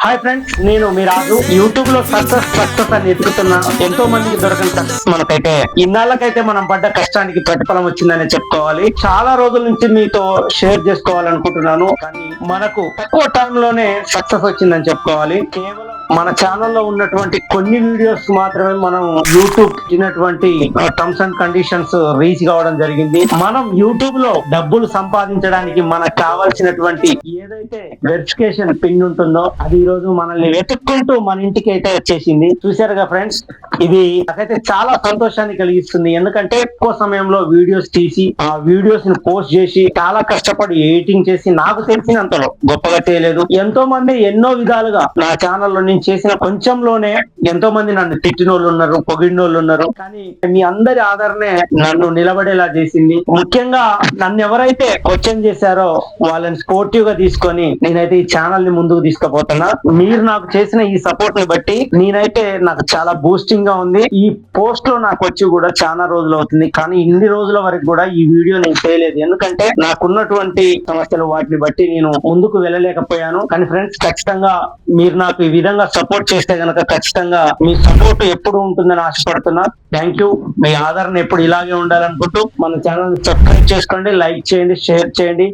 Hi friends, నేను మీ రాజు. YouTube లో success అని ఎదుగుతున్నా ఎంతో మందికి దొరకని సక్సెస్ మనకైతే ఇన్నాళ్ళకైతే మనం పడ్డ కష్టానికి ప్రతిఫలం వచ్చిందని చెప్పుకోవాలి. చాలా రోజుల నుంచి మీతో షేర్ చేసుకోవాలనుకుంటున్నాను, కానీ మనకు తక్కువ టైం లోనే సక్సెస్ వచ్చిందని చెప్పుకోవాలి. కేవలం మన ఛానల్లో ఉన్నటువంటి కొన్ని వీడియోస్ మాత్రమే మనం యూట్యూబ్ ఇచ్చినటువంటి టర్మ్స్ అండ్ కండిషన్స్ రీచ్ కావడం జరిగింది. మనం యూట్యూబ్ లో డబ్బులు సంపాదించడానికి మనకు కావాల్సినటువంటి ఏదైతే వెరిఫికేషన్ పిన్ ఉంటుందో అది ఈ రోజు మనల్ని వెతుక్కుంటూ మన ఇంటికి అయితే వచ్చేసింది. చూసారుగా ఫ్రెండ్స్, ఇది నాకైతే చాలా సంతోషాన్ని కలిగిస్తుంది. ఎందుకంటే ఎక్కువ సమయంలో వీడియోస్ తీసి ఆ వీడియోస్ ని పోస్ట్ చేసి చాలా కష్టపడి ఎడిటింగ్ చేసి నాకు తెలిసినంతలో గొప్పగా చేయలేదు. ఎంతో మంది ఎన్నో విధాలుగా నా ఛానల్లో నేను చేసిన కొంచెంలోనే ఎంతో మంది నన్ను తిట్టినోళ్ళు ఉన్నారు, పొగిడినోళ్ళు ఉన్నారు. కానీ మీ అందరి ఆదరణే నన్ను నిలబడేలా చేసింది. ముఖ్యంగా నన్ను ఎవరైతే క్వశ్చన్ చేశారో వాళ్ళని స్పోర్టివ్ గా తీసుకొని నేనైతే ఈ ఛానల్ ని ముందుకు తీసుకుపోతున్నా. మీరు నాకు చేసిన ఈ సపోర్ట్ ని బట్టి నేనైతే నాకు చాలా బూస్టింగ్ గా ఉంది. ఈ పోస్ట్ లో నాకు వచ్చి కూడా చాలా రోజులు అవుతుంది, కానీ ఇన్ని రోజుల వరకు కూడా ఈ వీడియో నేను చేయలేదు. ఎందుకంటే నాకున్నటువంటి సమస్యలు వాటిని బట్టి నేను ముందుకు వెళ్ళలేకపోయాను. కానీ ఫ్రెండ్స్, ఖచ్చితంగా మీరు నాకు ఈ విధంగా సపోర్ట్ చేస్తే గనక ఖచ్చితంగా మీ సపోర్ట్ ఎప్పుడు ఉంటుందని ఆశపడుతున్నా. Thank you. మీ ఆదరణ ఎప్పుడు ఇలాగే ఉండాలనుకుంటూ మన ఛానల్ సబ్స్క్రైబ్ చేసుకోండి, లైక్ చేయండి, షేర్ చేయండి.